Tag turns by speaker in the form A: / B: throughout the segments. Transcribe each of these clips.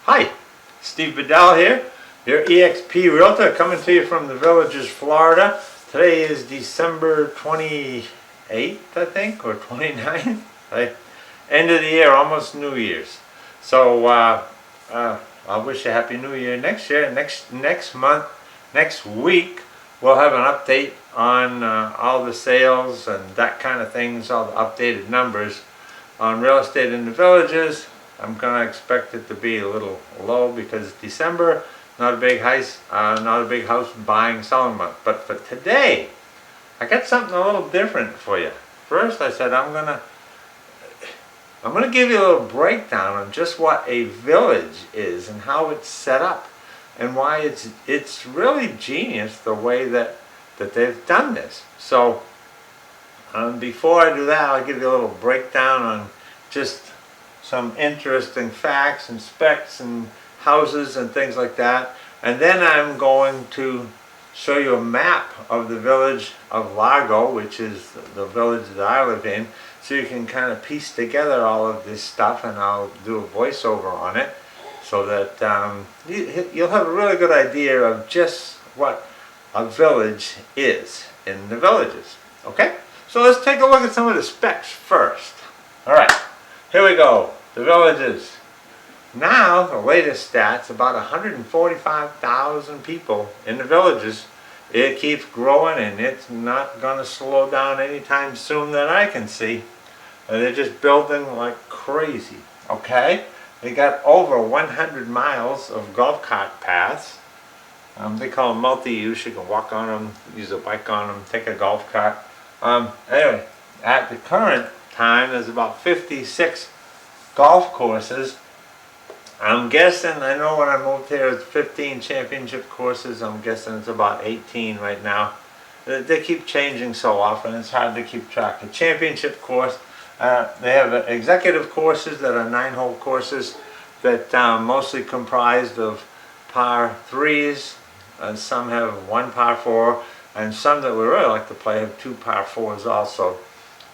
A: Hi, Steve Bedell here, your EXP Realtor, coming to you from the Villages, Florida. Today is December 28th, I think, or 29th. Right? End of the year, almost New Year's. So I wish you a Happy New Year next year. Next month, next week, we'll have an update on all the sales and that kind of things, all the updated numbers on real estate in the Villages. I'm going to expect it to be a little low because it's December, not a big house buying selling month. But for today, I got something a little different for you. First, I said I'm going to give you a little breakdown on just what a village is and how it's set up and why it's really genius the way that they've done this. So before I do that, I'll give you a little breakdown on just some interesting facts and specs and houses and things like that. And then I'm going to show you a map of the village of Largo, which is the village that I live in, so you can kind of piece together all of this stuff, and I'll do a voiceover on it so that you'll have a really good idea of just what a village is in the Villages. Okay? So let's take a look at some of the specs first. Alright, here we go. The Villages. Now, the latest stats, about 145,000 people in the Villages. It keeps growing and it's not going to slow down anytime soon that I can see. They're just building like crazy. Okay? They got over 100 miles of golf cart paths. They call them multi-use. You can walk on them, use a bike on them, take a golf cart. Anyway, at the current time, there's about 56 golf courses. I'm guessing, I know when I moved here it's 15 championship courses. I'm guessing it's about 18 right now. They keep changing so often, it's hard to keep track. The championship course, they have executive courses that are 9-hole courses that mostly comprised of par 3s, and some have 1 par 4, and some that we really like to play have 2 par 4s also.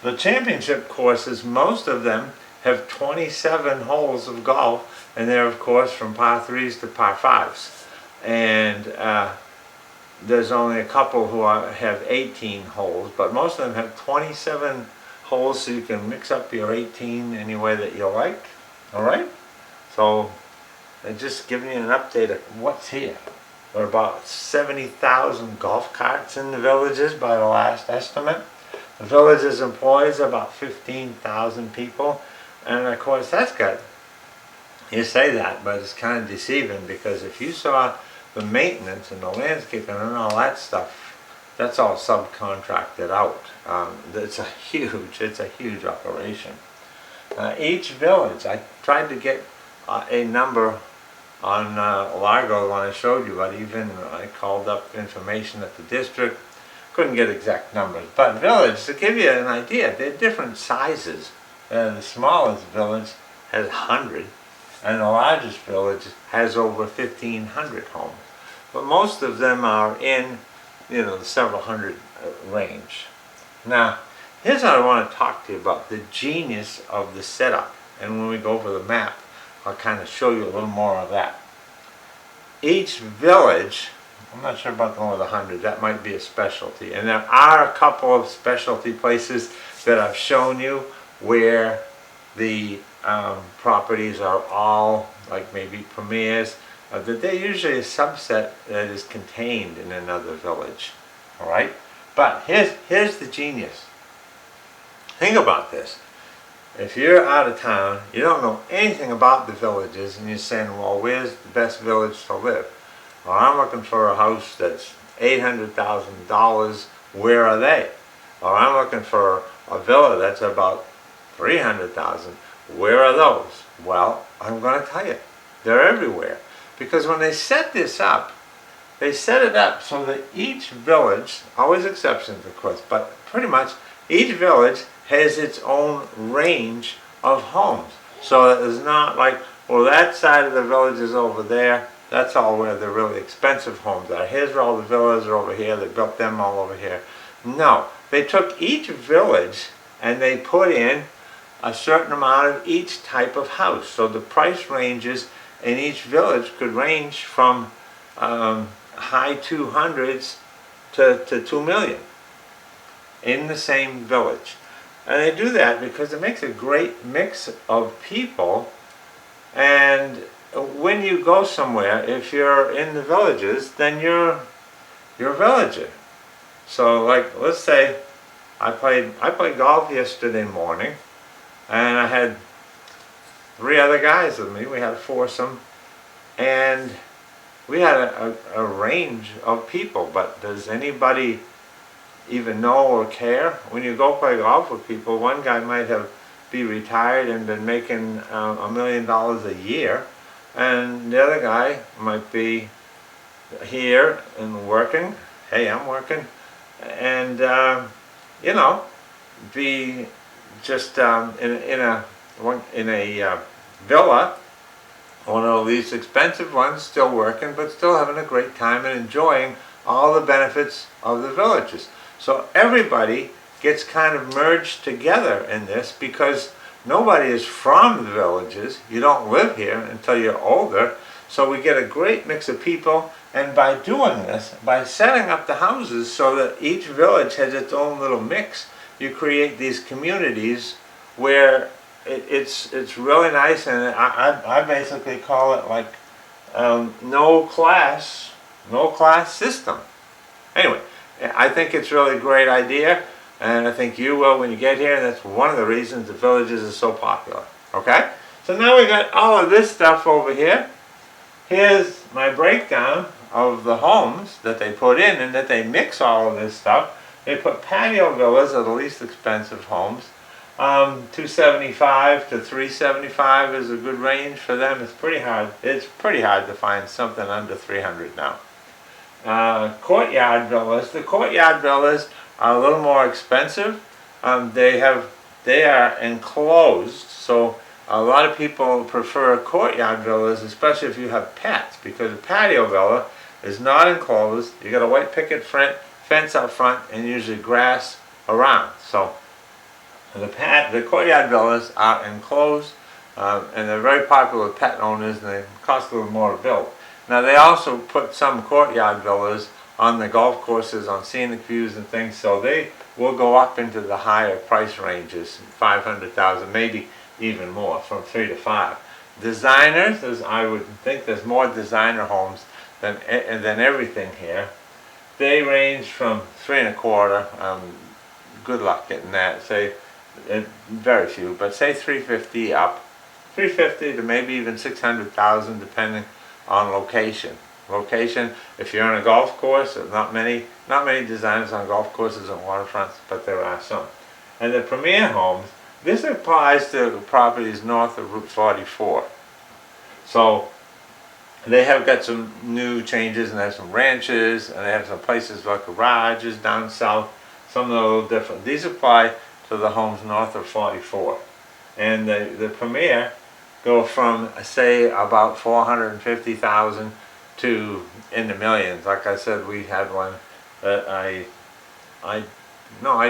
A: The championship courses, most of them have 27 holes of golf, and they're of course from par 3s to par 5s. And there's only a couple who have 18 holes, but most of them have 27 holes, so you can mix up your 18 any way that you like. Alright? So they're just giving you an update of what's here. There are about 70,000 golf carts in the Villages by the last estimate. The Villages employs about 15,000 people. And of course that's good. You say that, but it's kind of deceiving, because if you saw the maintenance and the landscaping and all that stuff, that's all subcontracted out. It's a huge operation. Each village, I tried to get a number on Largo when I showed you, but even I called up information at the district, couldn't get exact numbers. But village, to give you an idea, they're different sizes. The smallest village has 100, and the largest village has over 1,500 homes. But most of them are in, the several hundred range. Now, here's what I want to talk to you about, the genius of the setup. And when we go over the map, I'll kind of show you a little more of that. Each village, I'm not sure about the one with 100, that might be a specialty. And there are a couple of specialty places that I've shown you where the properties are all like maybe premiers, that they're usually a subset that is contained in another village. Alright? But here's the genius. Think about this. If you're out of town, you don't know anything about the Villages, and you're saying, well, where's the best village to live? Well, I'm looking for a house that's $800,000. Where are they? Or I'm looking for a villa that's about $300,000. Where are those? Well, I'm going to tell you. They're everywhere. Because when they set this up, they set it up so that each village, always exceptions of course, but pretty much each village has its own range of homes. So that it's not like, well, that side of the village is over there. That's all where the really expensive homes are. Here's where all the villas are over here. They built them all over here. No. They took each village and they put in a certain amount of each type of house. So the price ranges and each village could range from high 200s to 2 million in the same village. And they do that because it makes a great mix of people. And when you go somewhere, if you're in the villages, then you're a villager. So like, let's say I played golf yesterday morning, and I had 3 other guys with me. We had a foursome, and we had a range of people. But does anybody even know or care? When you go play golf with people, one guy might be retired and been making $1 million a year, and the other guy might be here and working. Hey, I'm working, and you know, be just in a villa, one of these expensive ones, still working, but still having a great time and enjoying all the benefits of the villages. So everybody gets kind of merged together in this, because nobody is from the villages. You don't live here until you're older. So we get a great mix of people, and by doing this, by setting up the houses so that each village has its own little mix, you create these communities where it's really nice. And I basically call it like no class system. Anyway, I think it's really a great idea, and I think you will when you get here, and that's one of the reasons the villages are so popular. Okay? So now we got all of this stuff over here. Here's my breakdown of the homes that they put in, and that they mix all of this stuff. They put patio villas are the least expensive homes. 275 to 375 is a good range for them. It's pretty hard. It's pretty hard to find something under 300 now. Courtyard villas. The courtyard villas are a little more expensive. They are enclosed, so a lot of people prefer courtyard villas, especially if you have pets, because a patio villa is not enclosed. You got a white picket fence up front, and usually grass around. So the courtyard villas are enclosed, and they're very popular with pet owners, and they cost a little more to build. Now they also put some courtyard villas on the golf courses, on scenic views and things, so they will go up into the higher price ranges, 500,000, maybe even more, from 3 to 5. Designers, I would think there's more designer homes than everything here. They range from 3 1/4. Good luck getting that. Say very few, but say 350 up, 350 to maybe even 600,000, depending on location. If you're on a golf course, not many designers on golf courses and waterfronts, but there are some. And the premier homes, this applies to properties north of Route 44. So they have got some new changes, and they have some ranches, and they have some places like garages down south. Some are a little different. These apply to the homes north of 44. And the premier go from, say, about 450,000 to in the millions. Like I said, we had one that I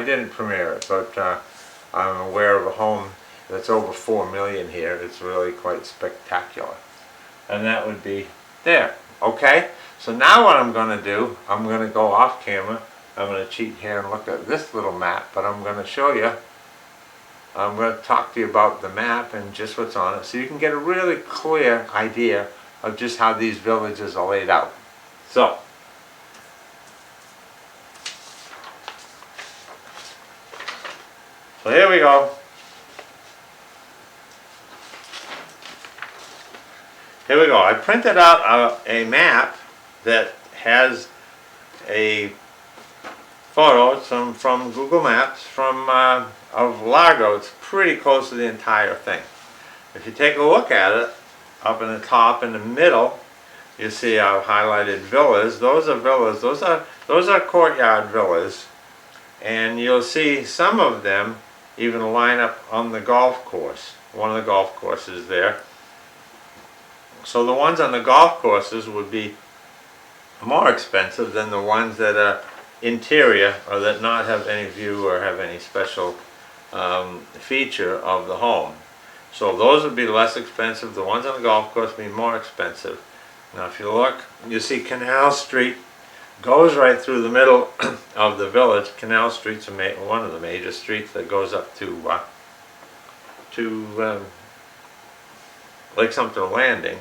A: didn't premiere it, but I'm aware of a home that's over 4 million here. It's really quite spectacular. And that would be there. Okay? So now what I'm going to do, I'm going to go off camera. I'm going to cheat here and look at this little map, but I'm going to show you, I'm going to talk to you about the map and just what's on it, so you can get a really clear idea of just how these villages are laid out. So here we go. Here we go. I printed out a map that has a photo from Google Maps of Largo. It's pretty close to the entire thing. If you take a look at it, up in the top in the middle, you see I've highlighted villas. Those are villas. Those are courtyard villas, and you'll see some of them even line up on the golf course. One of the golf courses there. So the ones on the golf courses would be more expensive than the ones that are interior, or that not have any view or have any special feature of the home. So those would be less expensive. The ones on the golf course would be more expensive. Now if you look, you see Canal Street goes right through the middle of the village. Canal Street's one of the major streets that goes up to Lake Sumter Landing.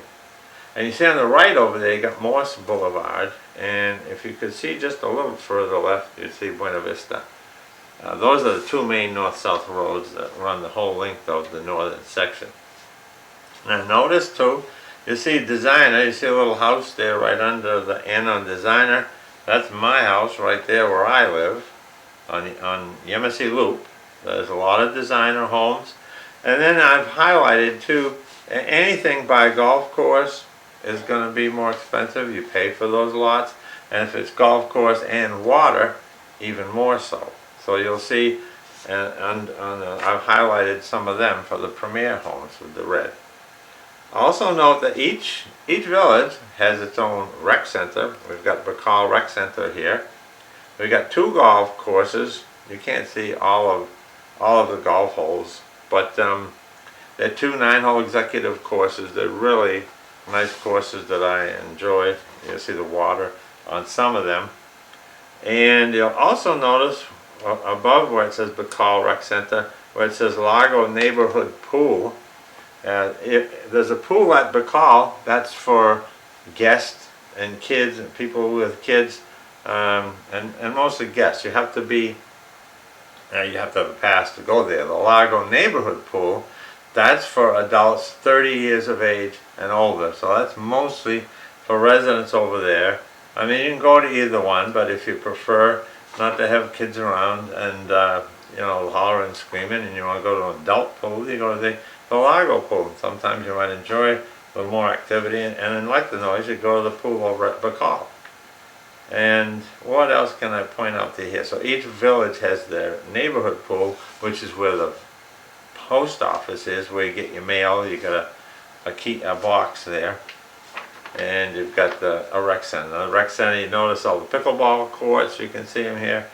A: And you see on the right over there, you got Morse Boulevard. And if you could see just a little further left, you'd see Buena Vista. Those are the two main north-south roads that run the whole length of the northern section. Now notice too, you see Designer, you see a little house there right under the N on Designer. That's my house right there where I live on Yemassee Loop. There's a lot of Designer homes. And then I've highlighted too, anything by golf course is going to be more expensive. You pay for those lots. And if it's golf course and water, even more so. So you'll see, I've highlighted some of them for the premier homes with the red. Also note that each village has its own rec center. We've got Bedell Rec Center here. We've got 2 golf courses. You can't see all of the golf holes, but they're 2 9-hole executive courses. They're really nice courses that I enjoy. You'll see the water on some of them. And you'll also notice above where it says Bedell Rec Center, where it says Lago Neighborhood Pool. There's a pool at Bedell that's for guests and kids and people with kids, and mostly guests. You have to have a pass to go there. The Lago Neighborhood Pool, that's for adults 30 years of age and older. So that's mostly for residents over there. I mean, you can go to either one, but if you prefer not to have kids around and hollering and screaming, and you want to go to an adult pool, you go to the Lago Pool. Sometimes you might enjoy a little more activity, and then like the noise, you go to the pool over at Bedell. And what else can I point out to here? So each village has their neighborhood pool, which is where the post office is, where you get your mail. You got a box there. And you've got a rec center. The rec center, you notice all the pickleball courts, you can see them here.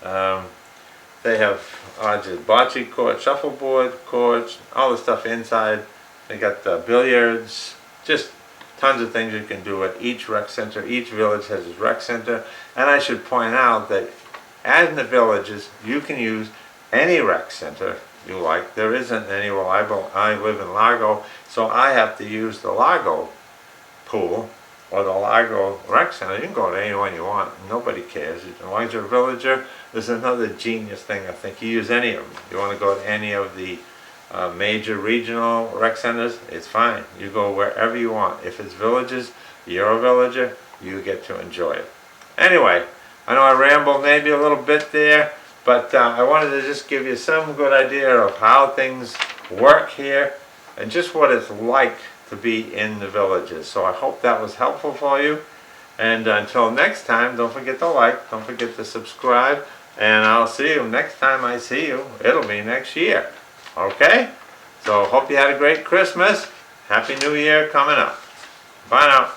A: They have bocce courts, shuffleboard courts, all the stuff inside. They got the billiards, just tons of things you can do at each rec center. Each village has its rec center. And I should point out that as in the villages, you can use any rec center you like. There isn't any where I live in Lago, so I have to use the Lago Pool or the Lago Rec Center. You can go to anyone you want. Nobody cares. As long as you're a villager, there's another genius thing. I think you use any of them. You want to go to any of the major regional rec centers, it's fine. You go wherever you want. If it's villages, you're a villager, you get to enjoy it. Anyway, I know I rambled maybe a little bit there, but I wanted to just give you some good idea of how things work here and just what it's like to be in the villages. So I hope that was helpful for you. And until next time, don't forget to like, don't forget to subscribe, and I'll see you next time I see you. It'll be next year. Okay? So hope you had a great Christmas. Happy New Year coming up. Bye now.